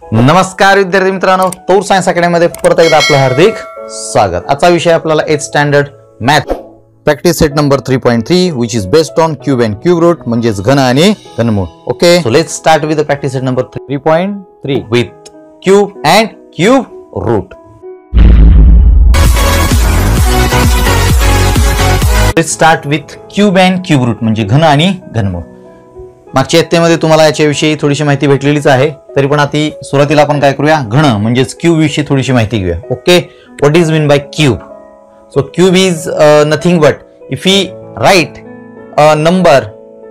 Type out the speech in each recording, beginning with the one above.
नमस्कार विद्यार्थी मित्रांनो, तौर सायन्स अकॅडमी मध्ये परत एकदा आपलं हार्दिक स्वागत। आजचा विषय आपल्याला 8th standard math practice set number 3.3 which is based on cube and cube root म्हणजे घन आणि घनमूळ। Okay, so let's start with the practice set number 3.3 with cube and cube root। Let's start with cube and cube root म्हणजे घन आणि घनमूळ। मागच्या अध्यायामध्ये तुम्हाला याच्याविषयी थोडीशी माहिती भेटलेलीच आहे, तरी पण आता सुरुवातीला आपण काय करूया, घन म्हणजे क्यूब विषयी थोडीशी माहिती घेऊया। Okay, what is mean by cube? So cube is nothing but if we write a number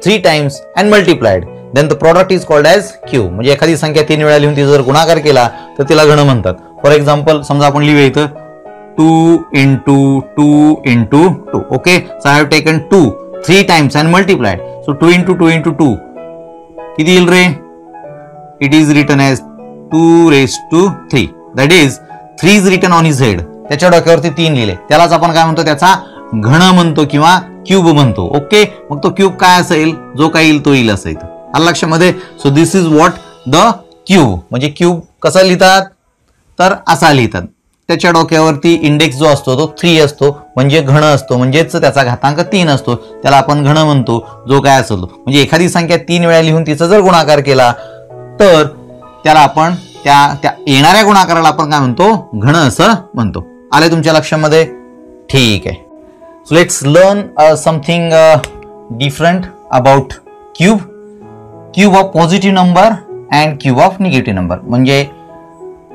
3 times and multiplied then the product is called as cube। म्हणजे एखादी संख्या 3 वेळा लिहून तिचा जर गुणाकार केला तर तिला घन म्हणतात। फॉर एक्झाम्पल समजा आपण लिहूया इथं 2 into 2 into 2। Okay, so I have taken 2 3 times and multiplied, so 2 into 2 into 2 किती येईल रे? It is written as 2 raised to 3, that is 3 is written on his head. त्याच्या डोक्यावरती 3 लिहिले, त्यालाच आपण काय म्हणतो, त्याचा घन म्हणतो किंवा क्यूब म्हणतो। ओके, मग तो क्यूब काय असेल, जो काय येईल तो येईल असं इथं आलं लक्षामध्ये। So this is what the cube. म्हणजे क्यूब कसा लिहितात तर असा लिहितात, त्याच्या डोक्यावरती इंडेक्स जो असतो तो 3 असतो, म्हणजे घन असतो, म्हणजेच त्याचा घातांक 3 असतो, त्याला आपण घन म्हणतो जो काय असेल तो। म्हणजे एखादी संख्या 3 वेळा लिहून तिचा जर गुणाकार केला तर त्याला आपण त्या येणाऱ्या गुणाकाराला आपण काय म्हणतो, घन असं म्हणतो। आले तुमच्या लक्षामध्ये? ठीक आहे, so let's learn something different about cube. Cube of positive number and cube of negative number म्हणजे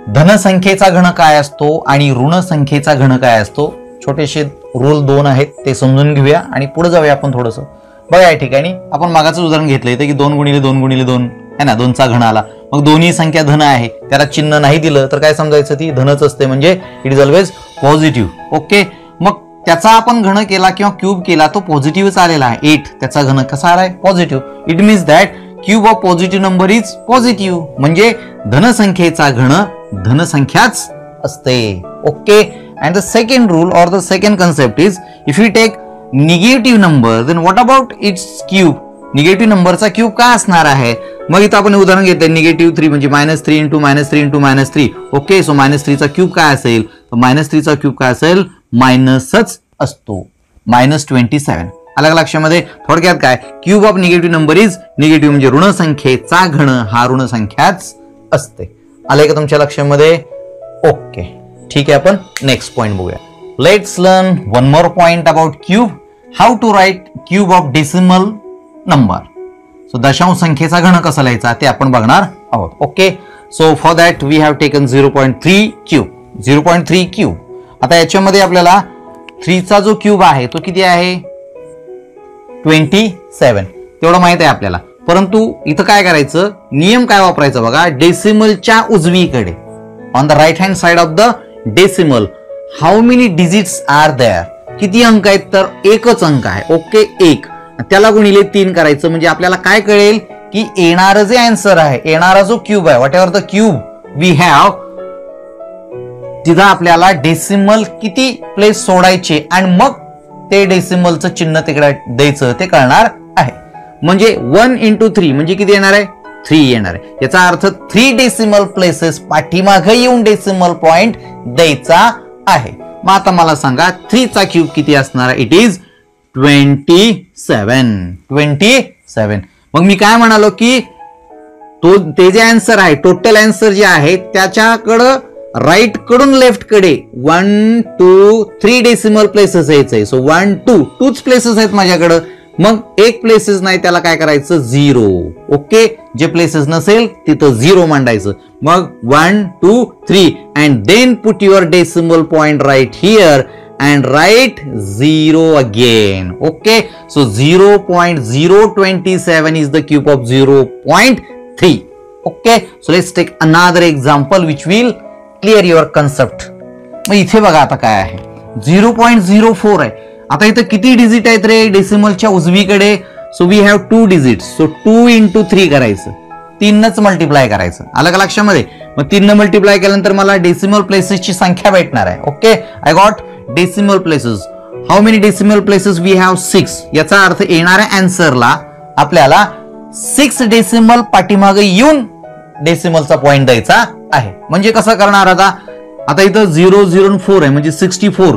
धनसंख्येचा घन काय असतो आणि ऋण संख्येचा घन काय असतो। छोटेसे रूल 2 आहेत, ते समजून घेऊया आणि पुढे जाऊया आपण थोडंसं। बघा या ठिकाणी आपण मागाचं उदाहरण घेतलं इथे की 2 गुणिले 2 गुणिले 2 आहे ना, 2चा घन आला। मग दोन्ही संख्या धन आहे, त्याला चिन्ह नाही दिलं तर काय समजायचं, ती धनच असते, म्हणजे it is always positive. Okay, मग त्याचा आपण घन केला किंवा क्यूब केला तो पॉझिटिव्हच आलेला आहे, 8 त्याचा घन कसा आलाय, positive. It means that cube of positive number is positive, म्हणजे धनसंख्येचा घन धनसंख्याच असते। Okay, and the second rule or the second concept is if we take negative number then what about its cube? Negative नंबरचा cube काय असणार आहे? मग इथं आपण उदाहरण घेतलंय -3 म्हणजे -3 into -3 into -3। ओके, सो -3 चा क्यूब काय असेल, तर -3 चा क्यूब काय असेल, मायनसच असतो, -27। आलं लक्षामध्ये? थोडक्यात काय, cube of negative number is negative म्हणजे ऋण संख्येचा घन हा ऋण संख्याच असते। आले का तुमच्या लक्षामध्ये? ओके, ठीक आहे, आपण नेक्स्ट पॉइंट बघूया। Let's learn one more point about cube, how to write cube of decimal number. So दशांश संख्येचा घन कसा लिहायचा ते आपण बघणार आहोत। Okay, so for that we have taken 0.3 cube, 0.3 cube. आता याच्यामध्ये आपल्याला 3 चा जो क्यूब आहे तो किती आहे, 27, तेवढं माहित आहे आपल्याला। परंतु इथं काय करायचं, नियम काय वापरायचा बघा, डेसिमलच्या उजवीकडे on the right hand side of the decimal how many digits are there, किती अंक आहेत, तर एकच अंक आहे। ओके, 1, त्याला गुणिले 3 करायचं, म्हणजे आपल्याला काय कळेल की येणारं जे आन्सर आहे, येणारा जो क्यूब आहे, whatever the cube we have, तिथं आपल्याला डेसिमल किती प्लेस सोडायचे आणि मग ते डेसिमलचं चिन्ह तिकडे द्यायचं ते कळणार आहे। म्हणजे 1 into 3 म्हणजे किती येणार आहे, 3 येणार आहे। याचा अर्थ 3 डेसिमल प्लेसेस पाठीमागे येऊन डेसिमल पॉइंट द्यायचा आहे। मग आता मला सांगा 3 चा क्यूब किती असणार आहे, इट इज 27। मग मी काय म्हणालो की ते जे आन्सर आहे, टोटल आन्सर जे आहे त्याच्याकडं राईट कडून लेफ्ट कडे 1 2 3 डेसिमल प्लेसेस यायचंय। सो 1 2 2च प्लेसेस आहेत माझ्याकडं, मग एक प्लेसेस नाही त्याला काय करायचं, 0। ओके, जे प्लेसेस नसेल तिथं 0 मांडायचं, मग 1 2 3 and then put your decimal point right here and write 0 again. Okay, so 0.027 is the cube of 0.3। Okay, so let's take another example which will clear your concept. मग इथे बघा आता काय आहे, 0.04 आहे। आता इथं किती डिजिट आहेत रे डेसिमलच्या उजवीकडे, so we have 2 digit, so 2 into 3 करायचं, 3नच मल्टिप्लाय करायचं। आलं का लक्षामध्ये? मग 3 मल्टिप्लाय केल्यानंतर मला डेसिमल प्लेसेसची संख्या भेटणार आहे। Okay, I got decimal places, how many decimal places we have 6। याचा अर्थ येणाऱ्या आन्सरला आपल्याला 6 डेसिमल पाठीमागे येऊन डेसिमलचा पॉइंट द्यायचा आहे. म्हणजे कसं करणार आता इथं 0 0 4 आहे म्हणजे 64.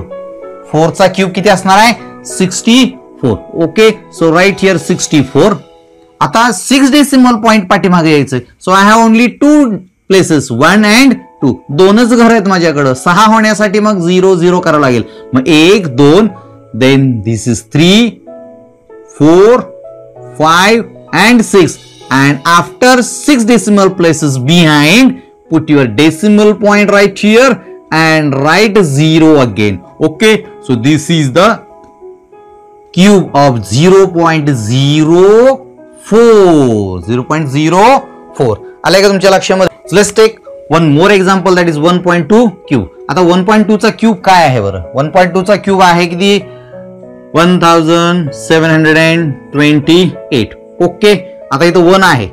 4 चा क्यूब किती असणार आहे 64. Okay, so right here 64. आता 6 डेसिमल पॉइंट पाठीमागे यायचं. So I have only 2 places 1 and 2. दोनच घर आहेत माझ्याकडे. 6 होण्यासाठी मग 0 0 करावं लागेल. मग 1 2 then this is 3 4 5 and 6 and after 6 decimal places behind put your decimal point right here and write 0 again. Okay, so this is the cube of 0.04. 0.04 आले का तुमच्या लक्षामध्ये. Let's take one more example that is 1.2 cube. आता 1.2 चा cube काय आहे बरं. 1.2 चा क्यूब आहे किती 1728. ओके, आता इथं 1 आहे.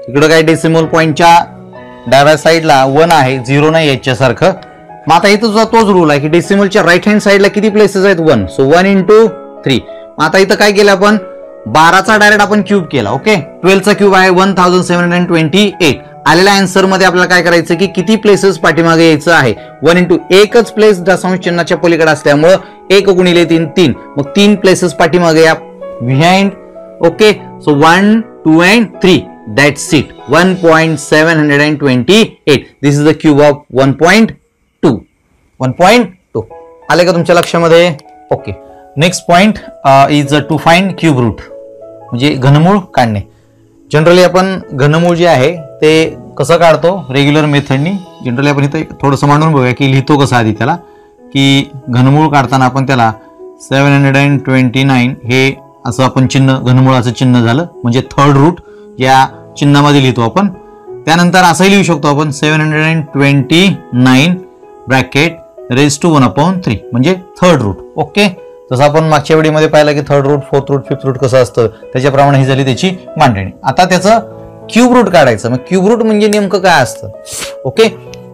इकडं काय डेसिमल पॉइंटच्या डाव्या साईडला 1 आहे, 0 नाही याच्यासारखं. मग आता इथं तुझा तोच रूल आहे की डेसिमलच्या राईट हँड साईडला किती प्लेसेस आहेत 1. So 1 into 3. मग आता इथं काय केलं आपण 12चा डायरेक्ट आपण क्यूब केला. ओके, 12 चा क्यूब आहे 1728. आलेल्या आन्सर मध्ये आपल्याला काय करायचं की किती प्लेसेस पाठीमागे यायचं आहे 1 into एकच प्लेस दशांश चिन्हाच्या पलीकडे असल्यामुळे 1 गुणिले 3 3. मग 3 प्लेसेस पाठीमागे या behind. Okay, so 1 2 and 3 that's it 1.728. this is the cube of 1.2. 1.2 आले का तुमच्या लक्षामध्ये. Okay, next point is to find cube root म्हणजे घनमूळ काढणे. जनरली आपण घनमूळ जे आहे ते कसं काढतो रेग्युलर मेथडनी. जनरली आपण इथं थोडंसं मांडून बघूया की लिहितो कसं आधी त्याला की घनमूळ काढताना आपण त्याला 729 हे असं आपण चिन्ह घनमुळाचं चिन्ह झालं म्हणजे थर्ड रूट या चिन्हामध्ये लिहितो आपण. त्यानंतर असंही लिहू शकतो आपण 729 ब्रॅकेट रेज टू 1/3 म्हणजे थर्ड रूट. ओके, जसं आपण मागच्या व्हिडिओमध्ये पाहिलं की third root fourth root fifth root कसं असतं त्याच्याप्रमाणे ही झाली त्याची मांडणी. आता त्याचं क्यूब रूट काढायचं. मग क्यूब रूट म्हणजे नेमकं काय असतं. ओके,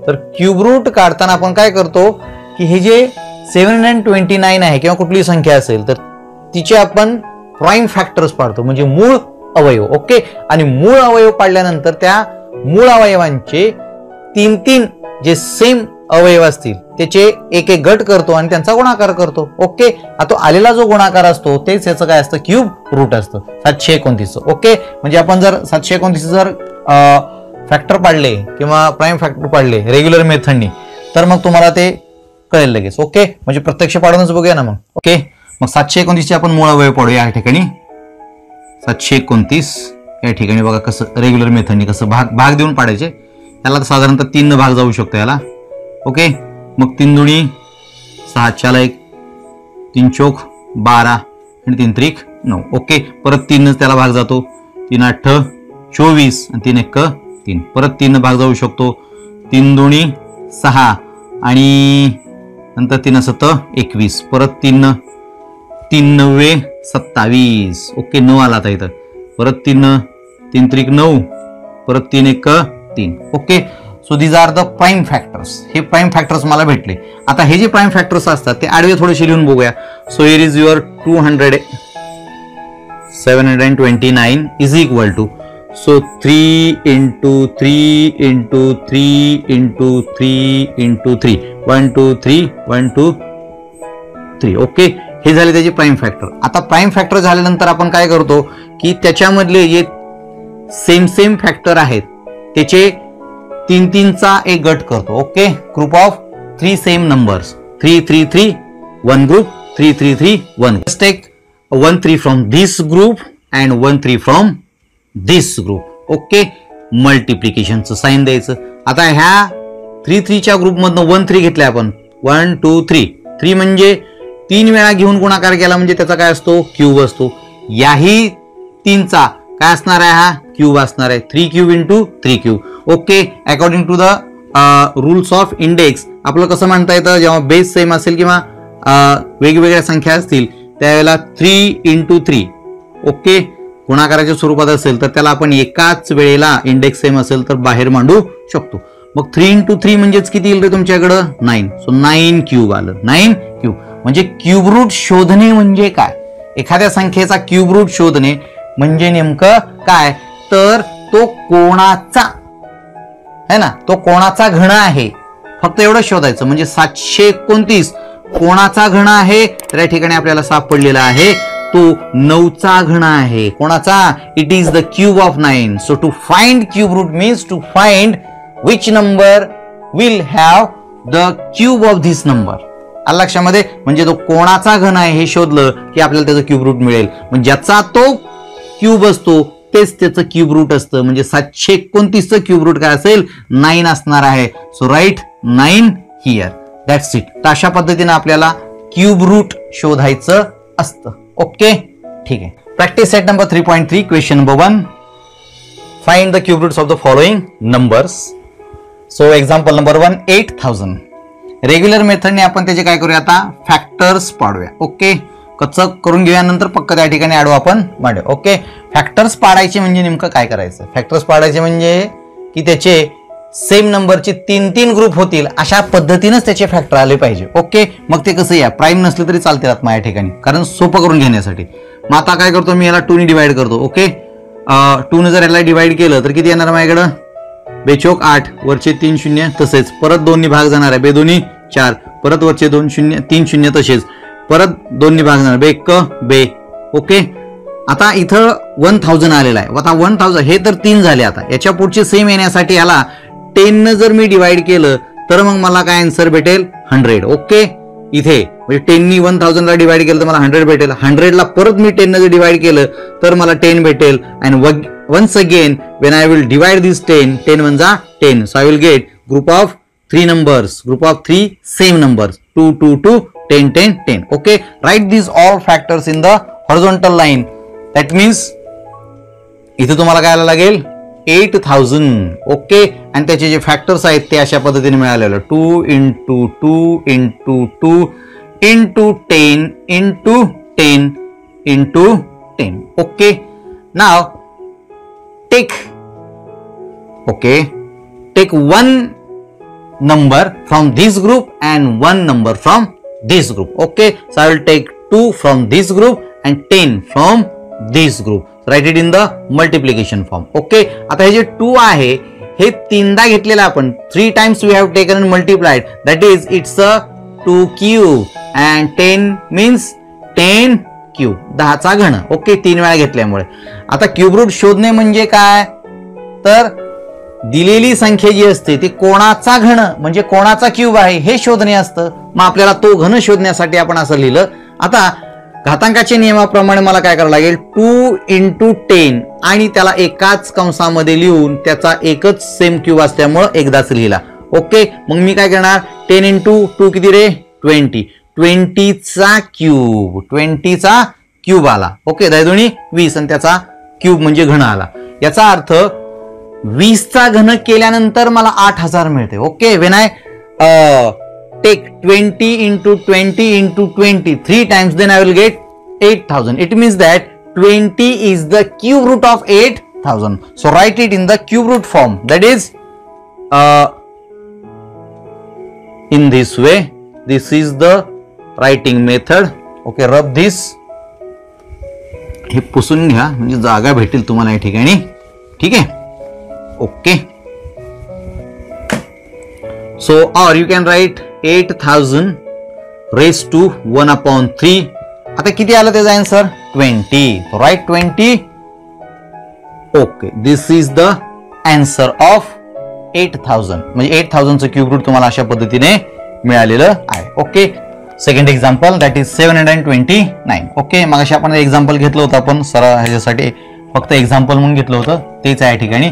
तर क्यूब रूट काढताना आपण काय करतो की हे जे 729 आहे किंवा कुठलीही संख्या असेल तर तिचे आपण प्राईम फॅक्टर्स पाडतो म्हणजे मूळ अवयव. ओके, आणि मूळ अवयव पाडल्यानंतर त्या मूळ अवयवांचे 3 जे सेम अवयव असतील त्याचे एक गट करतो आणि त्यांचा गुणाकार करतो. ओके, आता आलेला जो गुणाकार असतो तेच याचं काय असतं क्यूब रूट असतं 729. ओके, म्हणजे आपण जर 729 जर फॅक्टर पाडले किंवा प्राईम फॅक्टर पाडले रेग्युलर मेथडनी तर मग तुम्हाला ते कळेल लगेच. ओके, म्हणजे प्रत्यक्ष पाडूनच बघूया ना मग. ओके, मग 729 चे आपण मूळ अवयव पाडूया या ठिकाणी. 729 या ठिकाणी बघा कसं रेग्युलर मेथडनी कसं भाग देऊन पाडायचे. त्याला साधारणतः 3 भाग जाऊ शकतो याला. ओके, मग 3 दुणी 6 4 1 3 चौक 12 आणि 3 त्रिक 9. ओके, परत 3 त्याला भाग जातो. 3 8 24 आणि 3 1 3. परत 3 भाग जाऊ शकतो. 3 दुणी 6 आणि नंतर 3 7 21. परत 3 3 9 27. ओके, 9 आला आता इथं. परत 3 त्रिक 9. परत 3 1 3. Okay, so these are the prime factors. हे प्राईम फॅक्टर्स मला भेटले. आता हे जे प्राईम फॅक्टर्स असतात ते आडवे थोडेसे लिहून बघूया. So here is your 729 is equal to so 3 into 3 into 3 into 3 into 3 1 2 3 1 2 3. Okay, हे झाले त्याचे प्राईम फॅक्टर. आता प्राईम फॅक्टर झाल्यानंतर आपण काय करतो की त्याच्यामधले जे सेम फॅक्टर आहेत त्याचे 3 चा एक गट करतो. Okay, group of 3 same numbers 3 3 3 1 group 3 3 3 1. Let's take 1 3 from this group and 1 3 from this group. Okay, मल्टिप्लिकेशनचं साइन द्यायचं. आता ह्या 3 3 च्या ग्रुपमधनं 1 3 घेतले आपण 1 2 3. 3 म्हणजे 3 वेळा घेऊन गुणाकार केला म्हणजे त्याचा काय असतो क्यूब असतो. याही 3 चा काय असणार आहे हा क्यूब असणार आहे 3 cube into 3 cube. Okay, according to the rules of index आपलं कसं म्हणता येतं जेव्हा बेस सेम असेल किंवा वेगवेगळ्या संख्या असतील त्यावेळेला 3 into 3. ओके, गुणाकाराच्या स्वरूपात असेल तर त्याला आपण एकाच वेळेला इंडेक्स सेम असेल तर बाहेर मांडू शकतो. मग 3 into 3 म्हणजेच किती येईल रे तुमच्याकडं 9. सो 9 क्यूब आलं. 9 क्यूब म्हणजे क्यूब रूट शोधणे म्हणजे काय. एखाद्या संख्येचा क्यूब रूट शोधणे म्हणजे नेमकं काय तर तो कोणाचा है ना, तो कोणाचा घन आहे फक्त एवढं शोधायचं. म्हणजे 729 कोणाचा घन आहे, तर या ठिकाणी आपल्याला सापडलेला आहे तो 9चा घन आहे. कोणाचा? It is the cube of 9. So to find cube root means to find which number will have the cube of this number. आलं लक्षामध्ये? म्हणजे तो कोणाचा घन आहे हे शोधलं की आपल्याला त्याचं क्यूब रूट मिळेल. म्हणजे ज्याचा तो क्यूब असतो तेच त्याचं क्यूब रूट असतं. म्हणजे 729चं क्यूब रूट काय असेल? 9 असणार आहे. So write 9 here. That's it. तर अशा पद्धतीने आपल्याला क्यूब रूट शोधायचं असतं. ओके, ठीक आहे. Practice set number 3.3 question number 1. Find the cube roots of the following numbers. So example number 1 8000. Regular मेथडने आपण त्याचे काय करूया आता? फॅक्टर्स पाडूया. ओके, कच्चं करून घेऊया, नंतर पक्क त्या ठिकाणी ॲडो आपण मांडू. ओके, फॅक्टर्स पाडायचे म्हणजे नेमकं काय करायचं? फॅक्टर्स पाडायचे म्हणजे की त्याचे सेम नंबरचे 3 ग्रुप होतील अशा पद्धतीनेच त्याचे फॅक्टर आले पाहिजे. ओके, मग ते कसं? या प्राईम नसले तरी चालते माझ्या ठिकाणी, कारण सोपं करून घेण्यासाठी. मग आता काय करतो मी? याला 2 ने डिवाइड करतो. ओके, 2 ने जर याला डिवाइड केलं तर किती येणार माझ्याकडं? बेचोक 8, वरचे 3 शून्य तसेच, परत 2 ने भाग जाणार आहे, बेदोनी 4, परत वरचे 2 शून्य 3 शून्य तसेच, परत 2 ने भाग जाणार, बेक बे. ओके, आता इथं 1000 आलेला आहे. आता 1000 हे तर 3 झाले. आता याच्या पुढचे सेम येण्यासाठी याला 10 ने जर मी डिवाइड केलं तर मग मला काय आन्सर भेटेल? 100. ओके, इथे म्हणजे 10 ने 1000 ला डिवाइड केलं तर मला 100 भेटेल. 100 ला परत मी 10 ने जर डिवाइड केलं तर मला 10 भेटेल. And once again when I will divide this 10 वनजा 10. So I will get group of 3 numbers, group of 3 same numbers, 2 2 2 10 10 10. Okay, write these all factors in the horizontal line. That means इथे तुम्हाला काय लागेल? 8000. Okay, आणि त्याचे जे factors आहेत ते अशा पद्धतीने मिळालेलं 2 into 2 into 2 into 10 into 10 into 10. Okay, now take one number from this group and one number from this group. Okay, so I will take 2 from this group and 10 from this group. Write it in the multiplication form. Okay, आता हे जे 2 आहे हे 3दा घेतलेलं आपण. 3 times we have taken and multiplied. That is, it's a 2 cube and 10 means 10 cube. 10चा घन. Okay, 3 वेळा घेतल्यामुळे. आता क्यूब रूट शोधणे म्हणजे काय? तर दिलेली संख्या जी असते ती कोणाचा घन म्हणजे कोणाचा क्यूब आहे हे शोधणे असतं. मग आपल्याला तो घन शोधण्यासाठी आपण असं लिहिलं. आता घातांकाच्या नियमाप्रमाणे मला काय करावं लागेल? 2 into 10 आणि त्याला एकाच कंसामध्ये लिहून त्याचा एकच सेम क्यूब असल्यामुळं एकदाच लिहिला. ओके, मग मी काय करणार? 10 into 2 किती रे? 20. 20चा क्यूब आला. ओके, 10 20 आणि त्याचा क्यूब म्हणजे घन आला. याचा अर्थ 20चा घन केल्यानंतर मला 8000 मिळते. Okay, when I take 20 into 20 into 20 3 times, then I will get 8000. It means that 20 is the cube root of 8000. So write it in the cube root form. That is in this way. This is the writing method. Okay, rub this. हे पुसून घ्या म्हणजे जागा भेटेल तुम्हाला या ठिकाणी. ठीक आहे. Okay, so or you can write 8000 raised to 1/3. आता किती आलं त्याचा answer? 20. So write 20. Okay, this is the answer of 8000. म्हणजे 8000 चं क्यूब रूट तुम्हाला अशा पद्धतीने मिळालेलं आहे. Okay, second example that is 729. Okay, मग अशा आपण एक्झाम्पल घेतलं होतं आपण सरळ ह्याच्यासाठी फक्त एक्झाम्पल म्हणून घेतलं होतं तेच आहे या ठिकाणी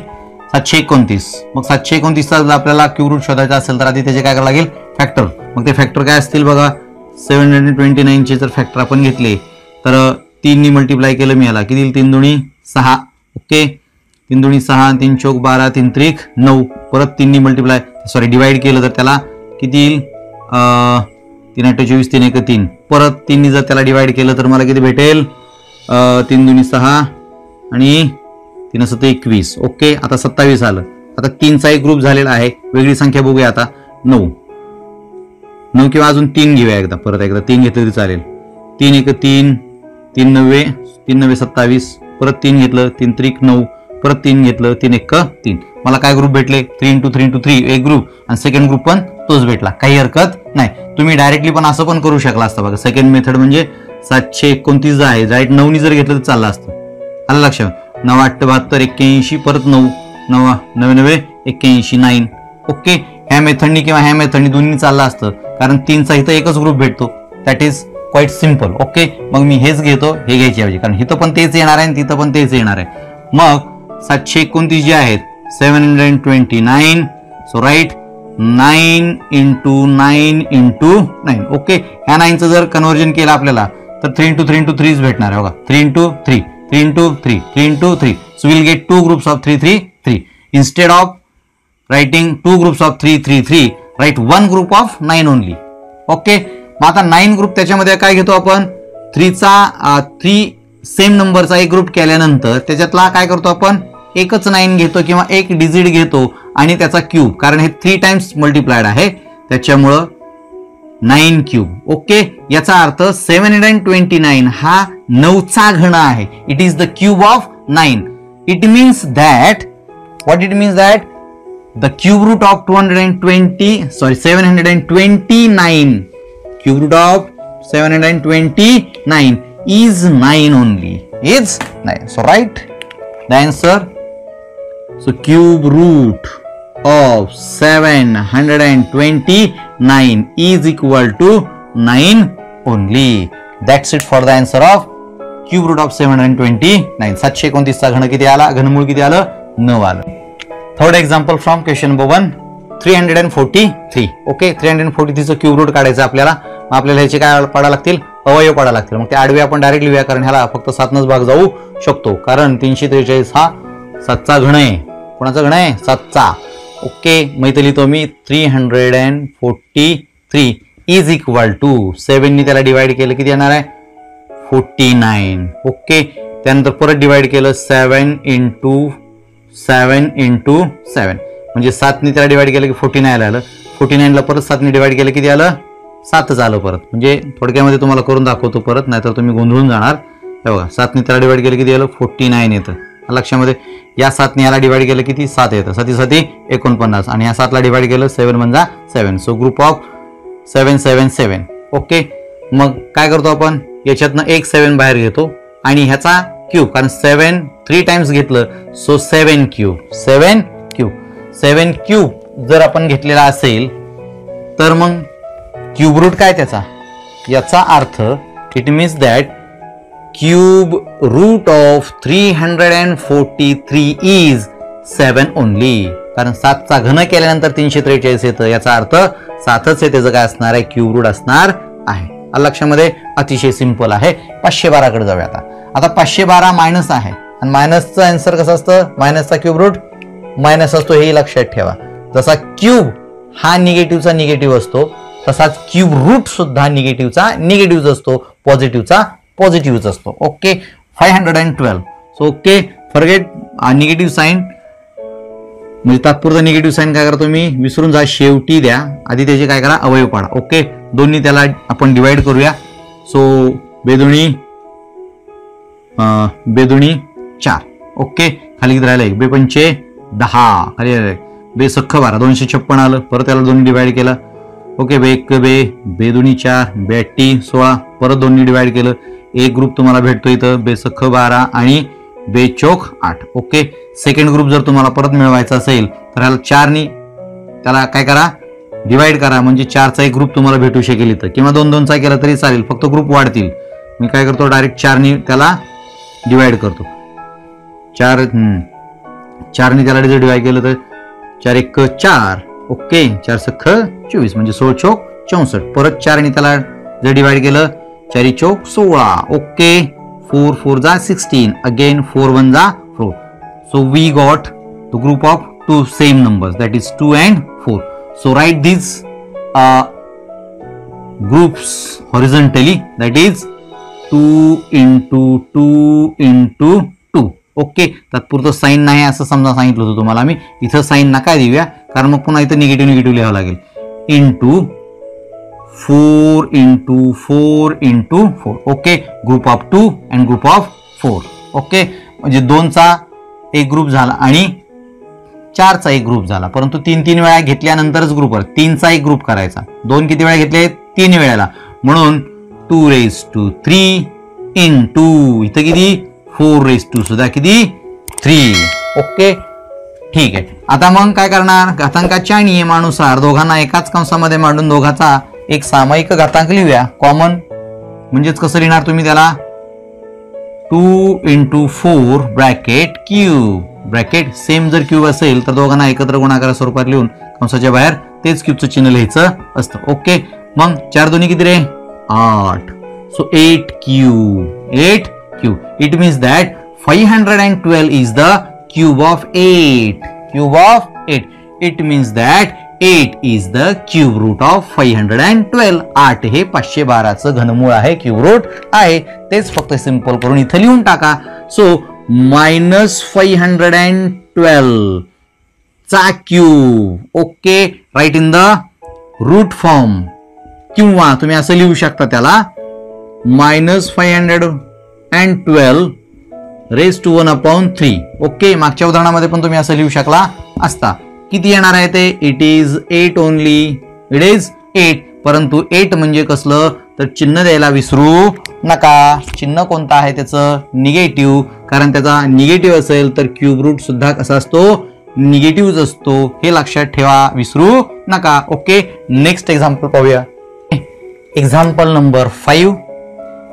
729. मग 729चा आपल्याला क्यूब रूट शोधायचा असेल तर आधी त्याचे काय करावं लागेल? फॅक्टर. मग ते फॅक्टर काय असतील बघा? 729चे जर फॅक्टर आपण घेतले तर 3 ने मल्टिप्लाय केलं मी याला किती? 3 दुनी 6. ओके, 3 दुनी 6, 3 चौक 12, 3 त्रिक 9. परत 3 ने मल्टिप्लाय डिवाइड केलं तर त्याला किती येईल? 3 8 24, 3 1 3. परत 3 ने जर त्याला डिवाइड केलं तर मला किती भेटेल? 3 दुनी 6 आणि 3 7 21. ओके, आता 27 आलं. आता 3चा एक ग्रुप झालेला आहे. वेगळी संख्या बघूया आता. 9 किंवा अजून 3 घेऊया परत एकदा 3 घेतलं तरी चालेल. 3 1 3, 3 9 27. परत 3 घेतलं, 3 त्रिक 9. परत 3 घेतलं, 3 1 3. मला काय ग्रुप भेटले 3 × 3 × 3 एक ग्रुप आणि सेकंड ग्रुप पण तोच भेटला, काही हरकत नाही. तुम्ही डायरेक्टली पण असं पण करू शकला असता बघा. सेकंड मेथड म्हणजे 729 आहे, राईट 9 जर घेतलं तर चाललं असतं. आलं लक्षात. 9 8 72 81 परत 9 9 99 81 9. ओके, ह्या मेथडनी किंवा ह्या मेथडनी दोन्ही चाललं असतं, कारण 3चा इथं एकच ग्रुप भेटतो. That is quite simple. Okay, मग मी हेच घेतो, हे घ्यायची पाहिजे, कारण इथं पण तेच येणार आहे आणि तिथं पण तेच येणार आहे. मग 729 जे आहेत 729. So write 9 × 9 × 9. ओके, ह्या 9चं जर कन्व्हर्जन केलं आपल्याला तर 3 × 3 × 3 भेटणार आहे बघा. 3 × 3 3 × 3 3 × 3. So we'll get 2 groups of 3 3 3. Instead of writing 2 groups of 3 3 3, write 1 group of 9 only. Okay, मग आता 9 ग्रुप त्याच्यामध्ये काय घेतो आपण 3 सेम नंबरचा एक ग्रुप केल्यानंतर त्याच्यातला काय करतो आपण एकच 9 घेतो किंवा एक डिजिट घेतो आणि त्याचा क्यूब, कारण हे 3 टाइम्स मल्टिप्लाइड आहे त्याच्यामुळं 9 क्यूब. ओके, याचा अर्थ 729 हा 9चा घन आहे. It is the cube of 9. It means that what it means that the cube root of 729 cube root of 729 is 9 only. Is 9. So write the answer. So cube root of 729 is equal to 9 only. That's it for the answer of cube root of 729. 729 चा घन किती आला, घनमूळ किती आलं 9 आलं. Third example from question number 1 343. Okay, 343 चं cube route काढायचं आपल्याला. मग आपल्याला ह्याचे काय पाडा लागतील, अवयव पाडा लागतील. मग ते आडवे आपण डायरेक्ट लिहूया, कारण ह्याला फक्त 7नच भाग जाऊ शकतो, कारण 343 हा 7चा घन आहे. कोणाचा घन आहे 7चा. ओके, मग इथे लिहितो मी 343 इज इक्वल टू 7नी त्याला डिवाइड केलं किती येणार आहे 49. ओके, त्यानंतर परत डिवाइड केलं 7 × 7 × 7 म्हणजे 7नी त्याला डिवाइड केलं की 49 आलं. 49ला परत 7नी डिवाइड केलं किती आलं 7च आलं परत. म्हणजे थोडक्यामध्ये तुम्हाला करून दाखवतो परत, नाहीतर तुम्ही गोंधळून जाणार. हे बघा 7नी त्याला डिवाइड केलं किती आलं 49 येतं लक्षामध्ये. या 7नी याला डिवाइड केलं किती 7 येतं, 7 7 49 आणि या 7ला डिवाइड केलं 7 म्हणजे 7. So group of 777. ओके, मग काय करतो आपण याच्यातनं एक 7 बाहेर घेतो आणि ह्याचा क्यूब, कारण 7 3 टाइम्स घेतलं सो 7 क्यूब 7 क्यूब 7 क्यूब जर आपण घेतलेला असेल तर मग क्यूब रूट काय त्याचा, याचा अर्थ it means that cube root of 343 is 7 only. कारण 7चा घन केल्यानंतर 343 येतं, याचा अर्थ 7च आहे, त्याचं काय असणार आहे क्यूब रूट असणार आहे. लक्षामध्ये अतिशय सिंपल आहे. 512 कडे जाऊया आता 512 मायनस आहे आणि मायनसचं आन्सर कसं असतं, मायनसचा क्यूब रूट मायनस असतो हे लक्षात ठेवा. जसा क्यूब हा निगेटिव्हचा निगेटिव्ह असतो तसाच क्यूब रूट सुद्धा निगेटिव्हचा निगेटिव्ह असतो, पॉझिटिव्हचा पॉझिटिव्ह असतो. Okay, 512. So okay, forget negative sign, म्हणजे तात्पुरता निगेटिव्ह साईन काय करतो मी विसरून जा, शेवटी द्या. आधी त्याचे काय करा अवयव पाडा. ओके, दोन्ही त्याला आपण डिवाइड करूया. सो बेदुणी 4. ओके, खाली किती राहिलं 1 2 10, खाली बेसख्ख 12 256 आलं. परत त्याला दोन्ही डिवाइड केलं. ओके, 1 बेदुणी 4 82 16, परत दोन्ही डिवाइड केलं. एक ग्रुप तुम्हाला भेटतो इथं बेसख्ख 12 आणि बेचोक 8. ओके, सेकंड ग्रुप जर तुम्हाला परत मिळवायचा असेल तर ह्याला 4नी त्याला काय करा डिवाइड करा, म्हणजे 4चा एक ग्रुप तुम्हाला भेटू शकेल इथं, किंवा 2 2चा केला तरी चालेल, फक्त ग्रुप वाढतील. मी काय करतो डायरेक्ट 4नी त्याला डिवाइड करतो. 4नी त्याला जर डिवाइड केलं तर 4 1 4. ओके, 4 6 24 म्हणजे 16 चौक 64. परत 4नी त्याला जर डिवाइड केलं 4 चौक 16. ओके, 4 4 जा 16, अगेन 4 1 जा 4. So we got the group of two same numbers, that is 2 and 4. So write these groups horizontally, that is 2 into 2 into 2. Okay, तात्पुरतं साईन नाही असं समजा सांगितलं होतं तुम्हाला मी. इथं साईन नका देऊया, कारण मग पुन्हा इथं निगेटिव्ह निगेटिव्ह लिहावं लागेल. Into 4 into 4 into 4. Okay, group of 2 and group of 4. Okay, म्हणजे 2चा एक ग्रुप झाला आणि 4चा एक ग्रुप झाला, परंतु 3 वेळा घेतल्यानंतरच ग्रुपवर 3चा एक ग्रुप करायचा. 2 किती वेळा घेतले? 3 वेळेला, म्हणून 2⁻³ इंटू इथं किती 4⁻, सुद्धा किती 3. ओके, ठीक आहे. आता मग काय करणार? घातांकाच्या नियमानुसार दोघांना एकाच कंसामध्ये मांडून दोघाचा एक सामायिक घातांक लिहूया कॉमन. म्हणजेच कसं लिहिणार तुम्ही त्याला? 2 × 4 ब्रॅकेट क्यूब ब्रॅकेट सेम जर क्यूब असेल तर दोघांना एकत्र गुणाकार स्वरूपात लिहून कंसाच्या बाहेर तेच क्यूबचं चिन्ह लिहायचं असतं. ओके, मग 4 दोन्ही किती रे? 8. So 8 cube. It means that 512 is the cube of 8. Cube of 8. It means that 8 is the cube root of 512. 8 हे 512चं घनमूळ आहे, क्यूब रूट आहे. तेच फक्त सिंपल करून इथं लिहून टाका. सो -512 चा cube. Okay, write in the root form, किंवा तुम्ही असं लिहू शकता त्याला -512 raised to 1/3. ओके, मागच्या उदाहरणामध्ये पण तुम्ही असं लिहू शकला असता. किती येणार आहे ते? It is 8 only. It is 8. परंतु 8 म्हणजे कसलं तर चिन्ह द्यायला विसरू नका. चिन्ह कोणतं आहे त्याचं? निगेटिव्ह. कारण त्याचा निगेटिव्ह असेल तर क्यूब रूट सुद्धा कसा असतो? निगेटिव्हच असतो. हे लक्षात ठेवा, विसरू नका. ओके, नेक्स्ट एक्झाम्पल पाहूया. Example number 5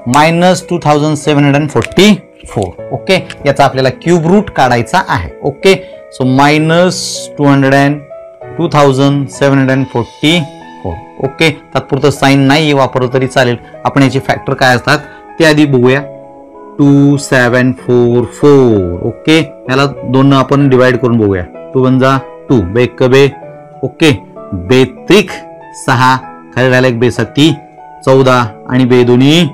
-2744. ओके, याचा आपल्याला क्यूब रूट काढायचा आहे. Okay, so -2744. ओके, तात्पुरतं साईन नाही वापरलं तरी चालेल. आपण याचे फॅक्टर काय असतात ते आधी बघूया. 2744. ओके, याला 2 आपण डिवाइड करून बघूया. 2 × 2 बेक बे. ओके, बेत्रिक 6 खाली राहिला एक बेसत्ती 14 आणि बे दोन्ही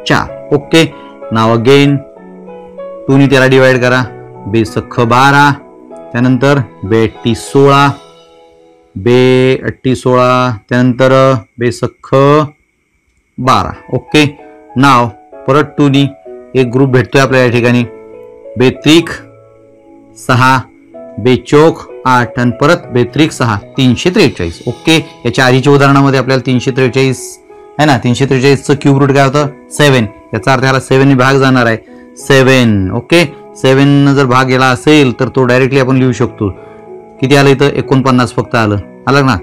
4. ओके, नाव अगेन 2 ने त्याला डिवाइड करा. बेसख 12, त्यानंतर बेट्टी 16, बेअट्टी 16, त्यानंतर बेसख 12. ओके, नाव परत 2 नी एक ग्रुप भेटतोय आपल्याला या ठिकाणी. बेत्रिक 6, बेचोक 8 आणि परत बेत्रिक 6 343. ओके, याच्या आधीच्या उदाहरणामध्ये आपल्याला 343 आहे ना, 343चं क्यूब रूट काय होतं? 7. याचा अर्थ याला 7 ने भाग जाणार आहे. 7. ओके, 7 न जर भाग गेला असेल तर तो डायरेक्टली आपण लिहू शकतो. किती आलं इथं? 49 फक्त आलं ना.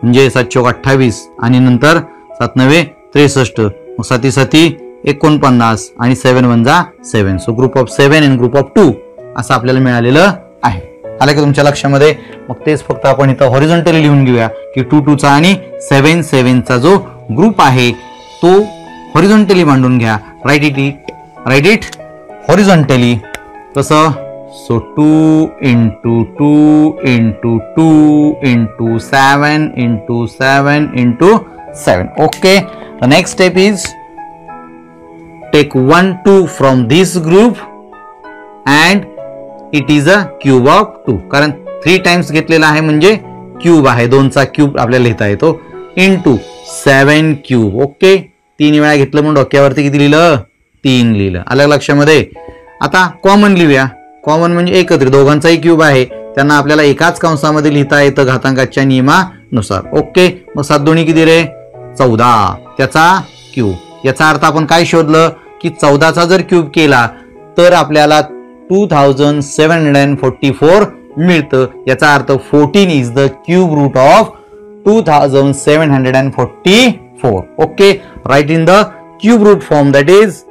म्हणजे 7 × 28 आणि नंतर 7 × 9 63. मग 7 × 7 49 आणि 7 × 1 7. सो ग्रुप ऑफ 7 आणि ग्रुप ऑफ 2 असं आपल्याला मिळालेलं आहे. आलं का तुमच्या लक्षामध्ये? मग तेच फक्त आपण इथं हॉरिझॉन्टली लिहून घेऊया की 2 2चा आणि 7 7चा जो ग्रुप आहे तो हॉरिझॉन्टली मांडून घ्या. Write it horizontally. कसं? So 2 × 2 × 2 × 7 × 7 × 7. Okay, the next step is take 1 2 from this group and it is a cube of 2. कारण 3 टाइम्स घेतलेला आहे म्हणजे क्यूब आहे. 2चा क्यूब आपल्याला लिहिता येतो. Into 7 cube. ओके, 3 वेळा घेतलं म्हणून डोक्यावरती किती लिहिलं? 3 लिहिलं. आलं लक्षामध्ये? आता कॉमन लिहूया. कॉमन म्हणजे एकत्रित दोघांचाही क्यूब आहे, त्यांना आपल्याला एकाच कंसामध्ये लिहिता येतं घातांकाच्या नियमानुसार. ओके, मग 7 दोन्ही किती रे? 14. त्याचा क्यूब. याचा अर्थ आपण काय शोधलं की 14चा जर क्यूब केला तर आपल्याला 2744 मिळतं. याचा अर्थ 14 is the cube root of 2744. Okay, write in the cube root form, that is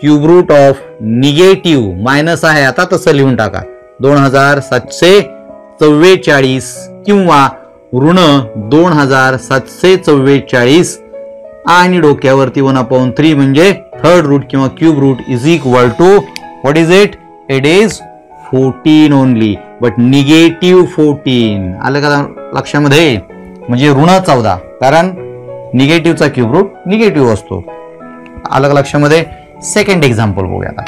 cube root of negative minus आहे आता तसं लिहून टाका 2744 किंवा ऋण 2744 आणि डोक्यावरती 1/3 म्हणजे थर्ड रूट किंवा cube root is equal to what is it? It is 14 only, but negative 14. आलं का लक्षामध्ये? म्हणजे ऋण 14, कारण निगेटिव्हचा क्यूब रूट निगेटिव्ह असतो. आलं लक्षामध्ये? सेकंड एक्झाम्पल बघूया आता.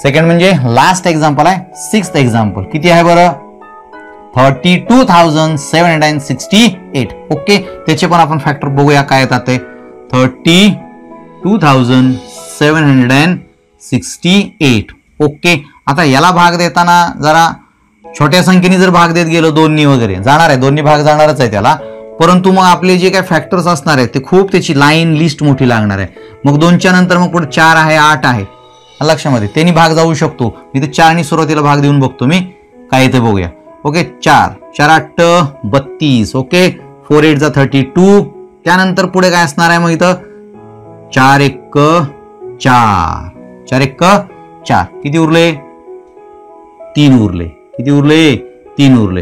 सेकंड म्हणजे लास्ट एक्झाम्पल आहे. 6th एक्झाम्पल किती आहे बरं? 32,768. ओके, त्याचे पण आपण फॅक्टर बघूया काय येतात ते. 32,768. ओके, आता याला भाग देताना जरा छोट्या संख्येने जर भाग देत गेलो 2नी वगैरे जाणार आहे, 2नी भाग जाणारच आहे त्याला, परंतु मग आपले जे काही फॅक्टर्स असणार आहेत ते खूप त्याची लाईन लिस्ट मोठी लागणार आहे. मग 2च्या नंतर मग पुढे 4 आहे, 8 आहे, लक्षामध्ये त्यांनी भाग जाऊ शकतो. इथे 4नी सुरुवातीला भाग देऊन बघतो मी काय येते बघूया. ओके 4 4 8 32. ओके 4 8 32. त्यानंतर पुढे काय असणार आहे मग इथं 4 1 4 4 1 4. किती उरले? 3 उरले. किती उरले? 3 उरले.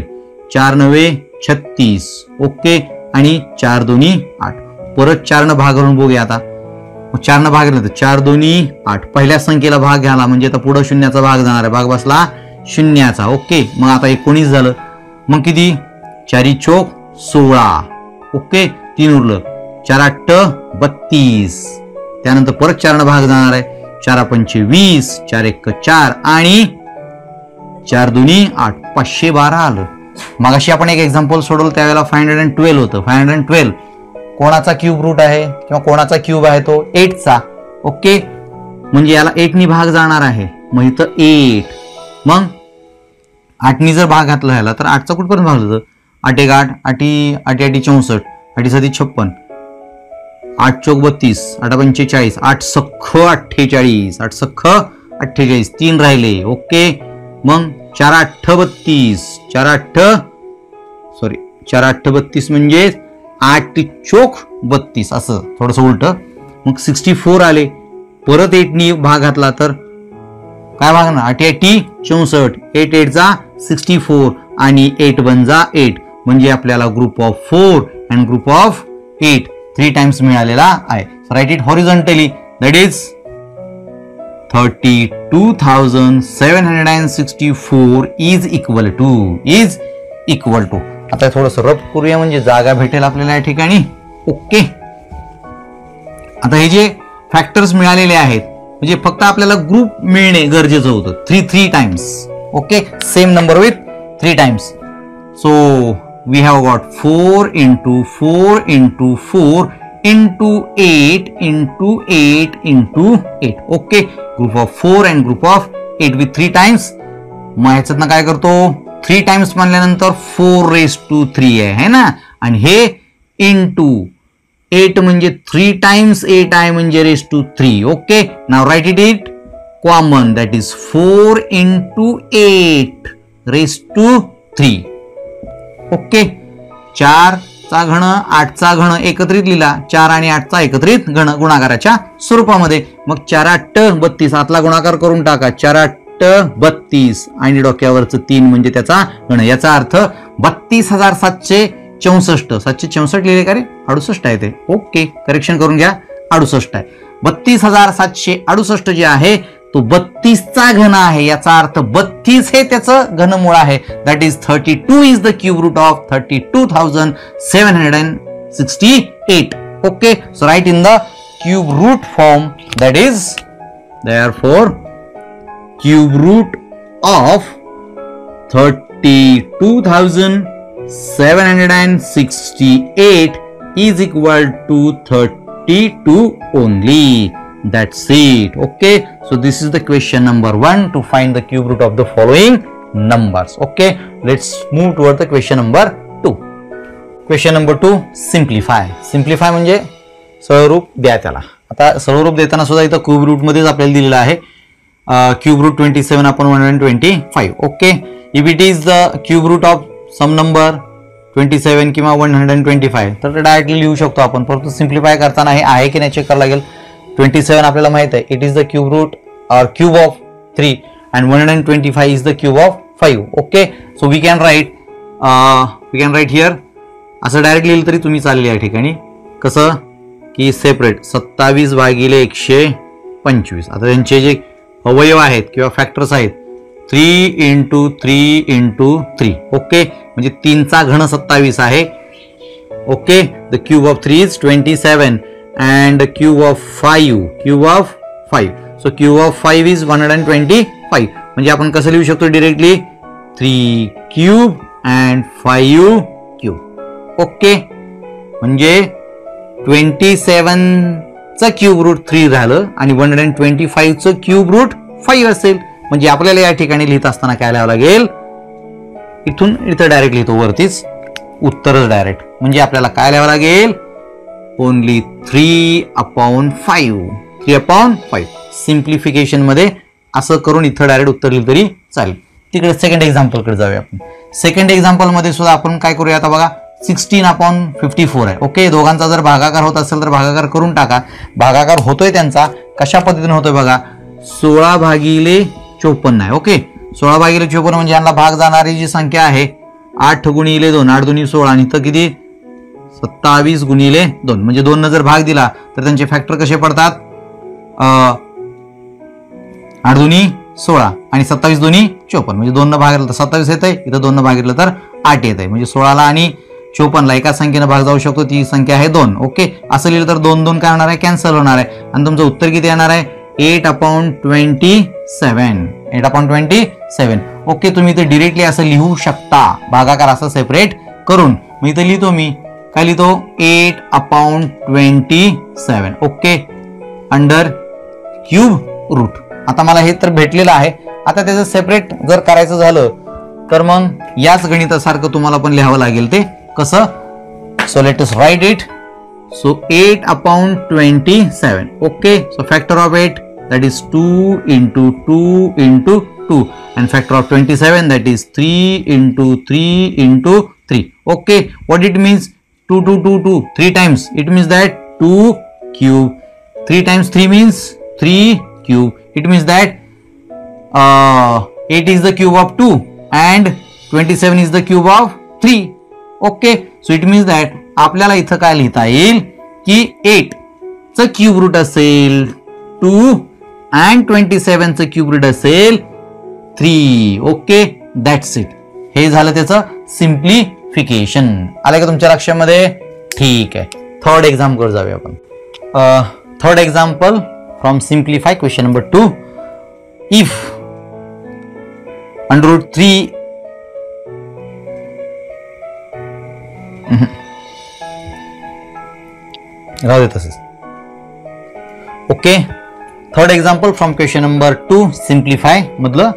4 9 36. ओके आणि 4 2 8. परत 4 भाग करून बघूया आता. मग 4 भाग घेतला तर 4 2 8. पहिल्या संख्येला भाग घ्याला म्हणजे आता पुढे शून्याचा भाग जाणार आहे, भाग बसला शून्याचा. ओके मग आता 19 झालं. मग किती? 4 चौक 16. ओके 3 उरलं. 4 8 32. त्यानंतर परत 4 भाग जाणार आहे. 4 5 20. 4 1 4 आणि 4 2 8. 512 आलं. मगाशी आपण एक एक्झाम्पल सोडवलं त्यावेळेला 512 होतं. 512 कोणाचा क्यूब रूट आहे किंवा कोणाचा क्यूब आहे तो 8चा. ओके म्हणजे याला 8नी भाग जाणार आहे. मग इथं 8. मग 8नी जर भाग घातला ह्याला तर 8चा कुठपर्यंत भाग जातं? 8 1 8 8 8 8 64 8 7 56 8 चौक 32 8 45 8 सख्ख 48 8 सख्ख 48. 3 राहिले. ओके मग 4 8 32 4 8 म्हणजे 8 चौक 32 असं थोडंसं उलट. मग 64 आले. परत 8नी भाग घातला तर काय भाग ना 8 8 64 8 8 64 आणि 8 1 8 म्हणजे आपल्याला group of 4 and group of 8 3 times मिळालेला आहे. Write it horizontally. That is 32,764 is equal to आता थोडंसं रफ करूया म्हणजे जागा भेटेल आपल्याला या ठिकाणी. ओके आता हे जे फॅक्टर्स मिळालेले आहेत म्हणजे फक्त आपल्याला ग्रुप मिळणे गरजेचं होतं 3 times. Okay same number with 3 times. So we have got 4 into 4 into 4 into 8 into 8 into 8. Okay group of 4 and group of 8 with 3 times. मग ह्याच्यातनं काय करतो 3 टाइम्स म्हणल्यानंतर 4⁻³ आहे ना, आणि हे इंटू 8 म्हणजे 3 टाइम्स 8 आहे म्हणजे ⁻³ okay now write it common that is 4 into 8⁻³ okay 4 चा घन 8 चा घन एकत्रित लिहिला 4 आणि 8 चा एकत्रित घन गुणाकाराच्या स्वरूपामध्ये. मग 4 8 32 आतला गुणाकार करून टाका 4 8 32 आणि डोक्यावरचं 3 म्हणजे त्याचा घन. याचा अर्थ 32,764 764 लिहिले का रे 68 आहे ते. ओके करेक्शन करून घ्या 68 आहे. 32,768 जे आहे तो 32 चा घन आहे. याचा अर्थ 32 हे त्याचं घनमूळ आहे. That is 32 is the cube root of 32,768. Okay so write in the cube root form that is therefore cube root of 32,768 is equal to 32 only. That's it. Okay, so this is the question number 1 to find the cube root of the following numbers. Okay, let's move toward the question number 2. Question number 2, simplify. Simplify म्हणजे सरळरूप द्या त्याला. आता सरळरूप देताना सुद्धा इथं cube route मध्येच आपल्याला दिलेलं आहे cube root 27 upon 125. Okay, if it is the cube root of some number 27 किंवा 125 तर डायरेक्टली लिहू शकतो आपण. परंतु सिम्प्लिफाय करताना हे आहे की नाही चेक करावं लागेल. 27 आपल्याला माहित आहे it is the cube root और cube of 3 and 125 is the cube of 5. Okay, so we can write here असं डायरेक्ट लिहिलं तरी तुम्ही चालेल या ठिकाणी. कसं की सेपरेट 27/125. आता त्यांचे जे अवयव आहेत किंवा फॅक्टर्स आहेत 3 into 3 into 3. ओके म्हणजे 3 चा घन 27 आहे. Okay the cube of 3 is 27 and the cube of 5 so cube of 5 is 125. म्हणजे आपण कसं लिहू शकतो directly 3 cube and 5 cube. Okay म्हणजे 27 चं क्यूब रूट 3 झालं आणि 125 चं क्यूब रूट 5 असेल. म्हणजे आपल्याला या ठिकाणी लिहित असताना काय लिहावं लागेल इथून इथं डायरेक्ट लिहितो वरतीच उत्तरच डायरेक्ट. म्हणजे आपल्याला काय लिहावं लागेल, ओनली 3/5. 3/5 सिम्प्लिफिकेशन मध्ये असं करून इथं डायरेक्ट उत्तर लिहिलं तरी चालेल. तिकडे सेकंड एक्झाम्पल कडे जाऊया आपण. सेकंड एक्झाम्पल मध्ये सुद्धा आपण काय करूया आता बघा, 16/54 आहे. ओके, दोघांचा जर भागाकार होत असेल तर भागाकार करून टाका. भागाकार होतोय त्यांचा कशा पद्धतीने होतोय बघा, 16/54 आहे. ओके, 16/54 म्हणजे यांना भाग जाणारी जी संख्या आहे 8 × 2 8 2 16 आणि इथं किती 27 × 2 म्हणजे 2 जर भाग दिला तर त्यांचे फॅक्टर कसे पडतात, 8 2 16 आणि 27 2 54 म्हणजे 2 भागितलं तर 27 येत आहे, इथं 2 भागितलं तर 8 येत आहे. म्हणजे 16ला आणि 54ला एका संख्येनं भाग जाऊ शकतो, ती संख्या आहे 2. ओके, असं लिहिलं तर 2 2 काय होणार आहे, कॅन्सल होणार आहे आणि तुमचं उत्तर किती येणार आहे, 8/27. 8/27. ओके, तुम्ही इथे डिरेक्टली असं लिहू शकता, भागाकार असं सेपरेट करून. मग इथे लिहितो मी काय लिहितो, 8/27. Okay, under cube root. आता मला हे तर भेटलेलं आहे. आता त्याचं सेपरेट जर करायचं झालं तर मग याच गणितासारखं तुम्हाला पण लिहावं लागेल. ते कसं, so let us write it. So 8/27. Okay, so factor of 8 that is 2 × 2 × 2 and factor of 27 that is 3 × 3 × 3. Okay, what it means, 2 2 2 2 3 times, it means that 2 cube. 3 times 3 means 3 cube. It means that 8 is the cube of 2 and 27 is the cube of 3. Okay, so it means that आपल्याला इथं काय लिहिता येईल की 8 चं cube route असेल 2 and 27 चं cube route असेल 3. Okay, that's it. हे झालं त्याचं सिम्प्लिफिकेशन. आलं का तुमच्या लक्षामध्ये? ठीक आहे. थर्ड एक्झाम्पल जाऊया आपण. Third example from simplify question number 2. If √3 राहू दे तसंच. Okay, third example from question number 2 simplify मधलं,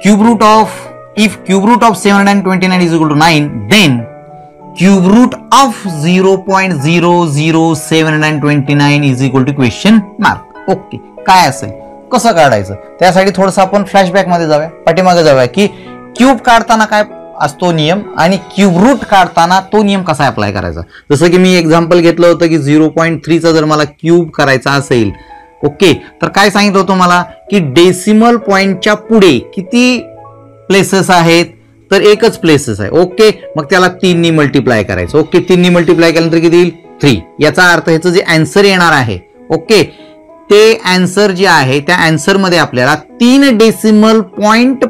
cube root of, if cube root of 729 is equal to 9, then cube root of 0.00729 is equal to question mark. Okay, काय असेल, कसं काढायचं, त्यासाठी थोडंसं आपण फ्लॅशबॅक मध्ये जाऊया, पाठीमागे जाऊया की क्यूब काढताना काय असतो नियम आणि क्यूब रूट काढताना तो नियम कसा अप्लाय करायचा. जसं की मी एक्झाम्पल घेतलं होतं की 0.3 चा जर मला क्यूब करायचा असेल, ओके, तर काय सांगितलं होतं मला की डेसिमल पॉइंटच्या पुढे किती प्लेसेस आहेत, तर एकच प्लेसेस आहे. ओके, मग त्याला 3 नी मल्टिप्लाय करायचं. ओके, 3 नी मल्टिप्लाय केल्यानंतर किती येईल, 3. याचा अर्थ ह्याचं जे आन्सर येणार आहे, ओके, ते आन्सर जे आहे त्या आन्सर मध्ये आपल्याला 3 डेसिमल पॉइंट,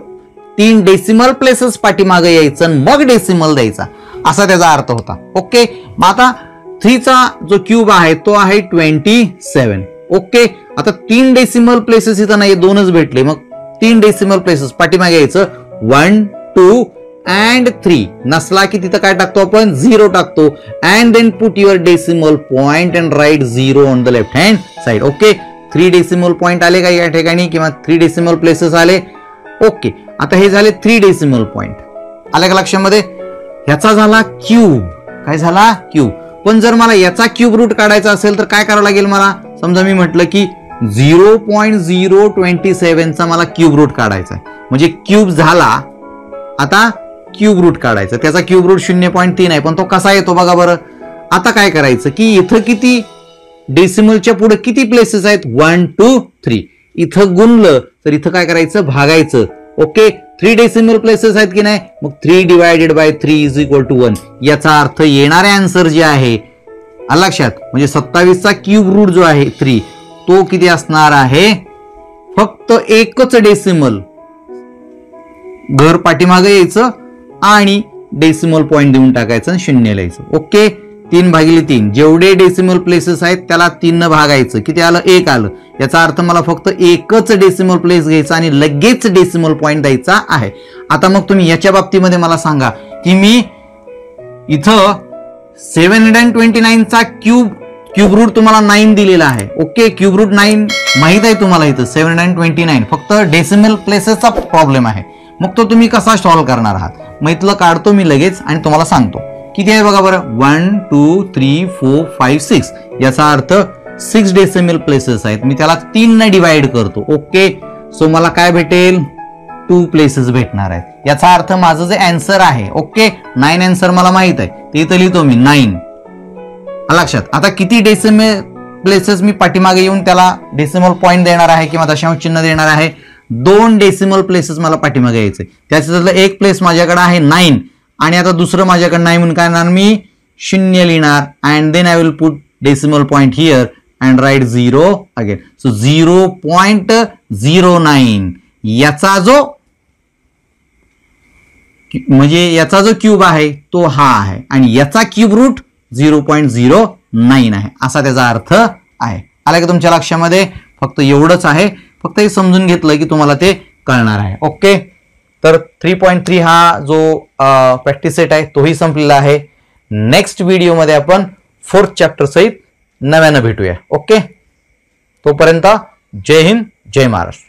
3 डेसिमल प्लेसेस पाठीमागे यायचं, मग डेसिमल द्यायचा, असा त्याचा अर्थ होता. ओके, मग आता 3 चा जो क्यूब आहे तो आहे 27. ओके, आता 3 डेसिमल प्लेसेस इथं नाही, 2च भेटले, मग 3 डेसिमल प्लेसेस पाठीमागे यायचं, 1 2 and 3. नसला की तिथं काय टाकतो आपण, 0 टाकतो, and then put your decimal point and write 0 on the left hand side. Okay, 3 decimal point आले का या ठिकाणी, किंवा 3 डेसिमल प्लेसेस आले. ओके, आता हे झाले 3 डेसिमल पॉइंट. आले का लक्षामध्ये? ह्याचा झाला क्यूब. काय झाला? क्यूब. पण जर मला याचा क्यूब रूट काढायचा असेल तर काय करावं लागेल मला, समजा मी म्हटलं की 0.027 चा मला क्यूब रूट काढायचा आहे, म्हणजे क्यूब झाला, आता क्यूब रूट काढायचं, त्याचा क्यूब रूट 0.3 आहे, पण तो कसा येतो बघा बरं. आता काय करायचं की इथं किती डेसिमलच्या पुढे किती प्लेसेस आहेत, 1 2 3. इथं गुणलं तर इथं काय करायचं, भागायचं. ओके, 3 डेसिमल प्लेसेस आहेत की नाही, मग 3 / 3 is equal to 1. याचा अर्थ येणारे आन्सर जे आहे लक्षात, म्हणजे 27 चा क्यूब रूट जो आहे 3, तो किती असणार आहे, फक्त एकच डेसिमल, घर पाठीमागे यायचं आणि डेसिमल पॉइंट देऊन टाकायचं आणि 0 लिहायचं. ओके, 3/3 जेवढे डेसिमल प्लेसेस आहेत त्याला 3 न भागायचं, किती आलं, 1 आलं. याचा अर्थ मला फक्त एकच डेसिमल प्लेस घ्यायचा आणि लगेच डेसिमल पॉइंट द्यायचा आहे. आता मग तुम्ही याच्या बाबतीमध्ये मला सांगा की मी इथं 729 चा क्यूब रूट तुम्हाला 9 दिलेला आहे. ओके, क्यूब रूट 9 माहित आहे तुम्हाला, इथं 729, फक्त डेसिमल प्लेसेसचा प्रॉब्लेम आहे. मग तो तुम्ही कसा सॉल्व्ह करणार आहात? मग इथलं काढतो मी लगेच आणि तुम्हाला सांगतो किती आहे बघा बरं. 1 2 3 4 5 6 याचा अर्थ 6 डेसिमल प्लेसेस आहेत. मी त्याला 3 ने डिवाइड करतो. ओके, सो मला काय भेटेल? 2 प्लेसेस भेटणार आहेत. याचा अर्थ माझं जे आन्सर आहे, ओके 9 आन्सर मला माहित आहे, ते इथं लिहितो मी 9 लक्षात. आता किती डेसिमल प्लेसेस मी पाठीमागे येऊन त्याला डेसिमल पॉइंट देणार आहे किंवा दशांश चिन्ह देणार आहे? 2 डेसिमल प्लेसेस मला पाठीमागे यायचे. त्याच्यातलं एक प्लेस माझ्याकडे आहे 9 आणि आता दुसरं माझ्याकडे नाही म्हणून काय करणार मी? 0 लिहिणार and then I will put decimal point here and write 0 again. So 0.09 याचा जो म्हणजे याचा जो क्यूब आहे तो हा आहे आणि याचा क्यूब रूट 0.09 आहे असा त्याचा अर्थ आहे. आला का तुमच्या लक्षामध्ये? फक्त एवढंच आहे, फक्त हे समजून घेतलं की तुम्हाला ते कळणार आहे. ओके, तर 3.3 हा जो प्रॅक्टिस सेट आहे तोही संपलेला आहे. नेक्स्ट व्हिडिओमध्ये आपण 4th चॅप्टर सहित नव्यानं भेटूया. ओके, तोपर्यंत जय हिंद, जय महाराष्ट्र.